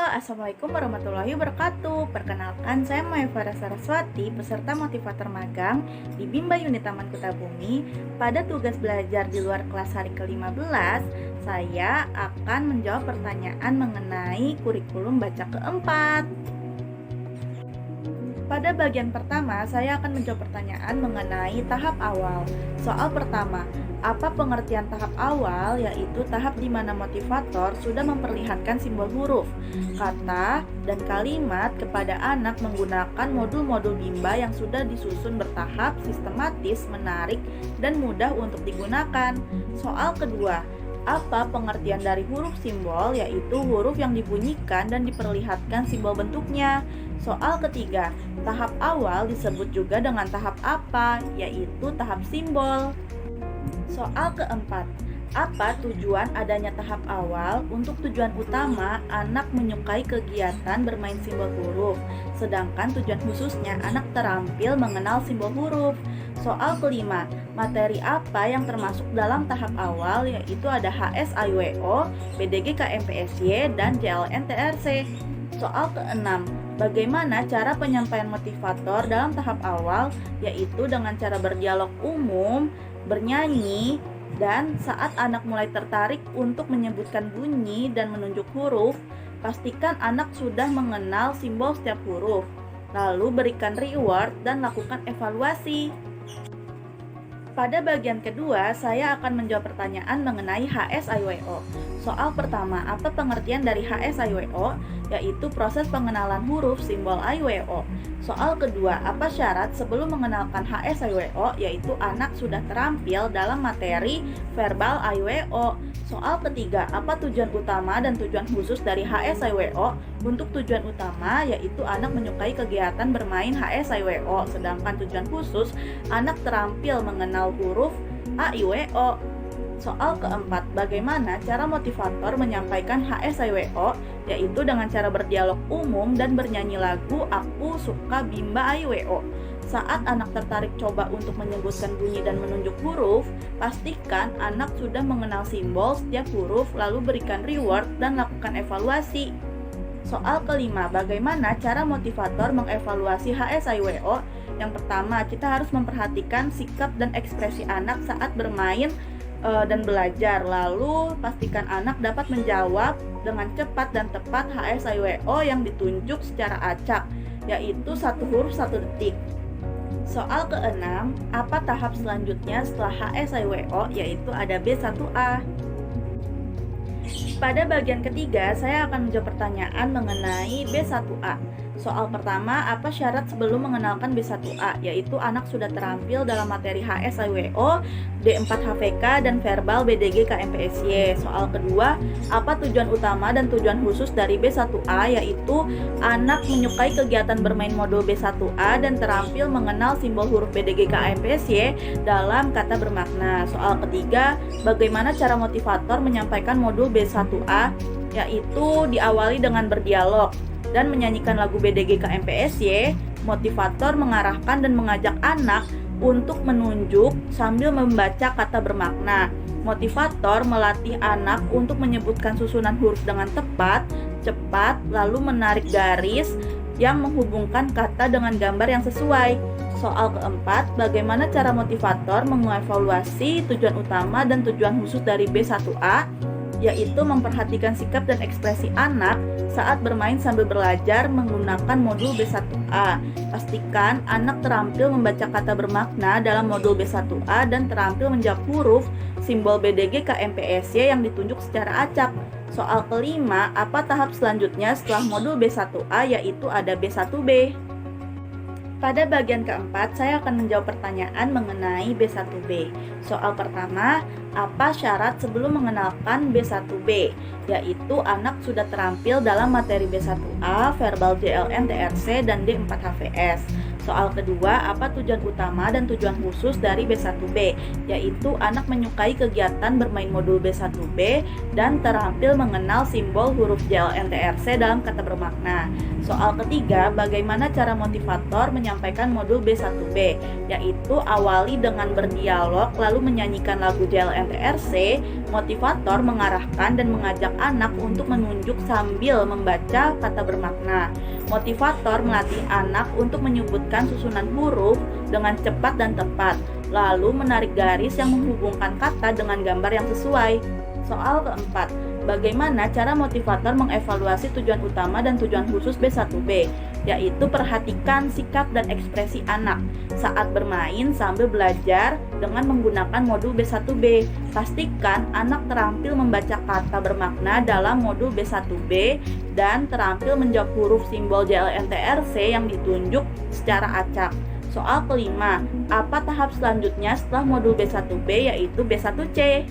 Assalamualaikum warahmatullahi wabarakatuh. Perkenalkan, saya Mayfara Saraswati, peserta motivator magang di Bimba Unit Taman Kutabumi. Pada tugas belajar di luar kelas hari ke-15, saya akan menjawab pertanyaan mengenai kurikulum baca keempat. Pada bagian pertama, saya akan menjawab pertanyaan mengenai tahap awal. Soal pertama, apa pengertian tahap awal? Yaitu tahap di mana motivator sudah memperlihatkan simbol huruf, kata, dan kalimat kepada anak menggunakan modul-modul Bimba yang sudah disusun bertahap, sistematis, menarik, dan mudah untuk digunakan. Soal kedua, apa pengertian dari huruf simbol? Yaitu huruf yang dibunyikan dan diperlihatkan simbol bentuknya. Soal ketiga, tahap awal disebut juga dengan tahap apa? Yaitu tahap simbol. Soal keempat, apa tujuan adanya tahap awal? Untuk tujuan utama, anak menyukai kegiatan bermain simbol huruf, sedangkan tujuan khususnya anak terampil mengenal simbol huruf. Soal kelima, materi apa yang termasuk dalam tahap awal? Yaitu ada HSIWO, BDG KMPSY, dan JLN TRC. Soal keenam, bagaimana cara penyampaian motivator dalam tahap awal? Yaitu dengan cara berdialog umum, bernyanyi, dan saat anak mulai tertarik untuk menyebutkan bunyi dan menunjuk huruf, pastikan anak sudah mengenal simbol setiap huruf. Lalu berikan reward dan lakukan evaluasi. Pada bagian kedua, saya akan menjawab pertanyaan mengenai HSIWO. Soal pertama, apa pengertian dari HSIWO? Yaitu proses pengenalan huruf simbol IWO. Soal kedua, apa syarat sebelum mengenalkan HSIWO? Yaitu anak sudah terampil dalam materi verbal IWO. Soal ketiga, apa tujuan utama dan tujuan khusus dari HSIWO? Untuk tujuan utama yaitu anak menyukai kegiatan bermain HSIWO, sedangkan tujuan khusus anak terampil mengenal huruf AIWO. Soal keempat, bagaimana cara motivator menyampaikan HSIWO? Yaitu dengan cara berdialog umum dan bernyanyi lagu Aku Suka Bimba IWO. Saat anak tertarik coba untuk menyebutkan bunyi dan menunjuk huruf, pastikan anak sudah mengenal simbol setiap huruf, lalu berikan reward dan lakukan evaluasi. Soal kelima, bagaimana cara motivator mengevaluasi HSIWO? Yang pertama, kita harus memperhatikan sikap dan ekspresi anak saat bermain dan belajar. Lalu pastikan anak dapat menjawab dengan cepat dan tepat HSIWO yang ditunjuk secara acak, yaitu satu huruf 1 detik. Soal keenam, apa tahap selanjutnya setelah HSIWO? Yaitu ada B1A. Pada bagian ketiga, saya akan menjawab pertanyaan mengenai B1A. Soal pertama, apa syarat sebelum mengenalkan B1A? Yaitu anak sudah terampil dalam materi HSIWO, D4HVK, dan verbal BDG KMPSY. Soal kedua, apa tujuan utama dan tujuan khusus dari B1A? Yaitu anak menyukai kegiatan bermain modul B1A dan terampil mengenal simbol huruf BDG KMPSY dalam kata bermakna. Soal ketiga, bagaimana cara motivator menyampaikan modul B1A? Yaitu diawali dengan berdialog dan menyanyikan lagu BDG KMPSY. Motivator mengarahkan dan mengajak anak untuk menunjuk sambil membaca kata bermakna. Motivator melatih anak untuk menyebutkan susunan huruf dengan tepat, cepat, lalu menarik garis yang menghubungkan kata dengan gambar yang sesuai. Soal keempat, bagaimana cara motivator mengevaluasi tujuan utama dan tujuan khusus dari B1A? Yaitu memperhatikan sikap dan ekspresi anak saat bermain sambil belajar menggunakan modul B1A. Pastikan anak terampil membaca kata bermakna dalam modul B1A dan terampil menjawab huruf simbol BDG KMPSY yang ditunjuk secara acak. Soal kelima, apa tahap selanjutnya setelah modul B1A? Yaitu ada B1B. Pada bagian keempat, saya akan menjawab pertanyaan mengenai B1B. Soal pertama, apa syarat sebelum mengenalkan B1B? Yaitu anak sudah terampil dalam materi B1A, verbal JLN TRC, dan D4HVS. Soal kedua, apa tujuan utama dan tujuan khusus dari B1B? Yaitu anak menyukai kegiatan bermain modul B1B dan terampil mengenal simbol huruf JLN TRC dalam kata bermakna. Soal ketiga, bagaimana cara motivator menyampaikan modul B1B, yaitu awali dengan berdialog lalu menyanyikan lagu JLNTRC. Motivator mengarahkan dan mengajak anak untuk menunjuk sambil membaca kata bermakna. Motivator melatih anak untuk menyebutkan susunan huruf dengan cepat dan tepat, lalu menarik garis yang menghubungkan kata dengan gambar yang sesuai. Soal keempat, bagaimana cara motivator mengevaluasi tujuan utama dan tujuan khusus B1B, yaitu perhatikan sikap dan ekspresi anak saat bermain sambil belajar dengan menggunakan modul B1B. Pastikan anak terampil membaca kata bermakna dalam modul B1B dan terampil menjawab huruf simbol JLNTRC yang ditunjuk secara acak. Soal kelima, apa tahap selanjutnya setelah modul B1B, yaitu B1C?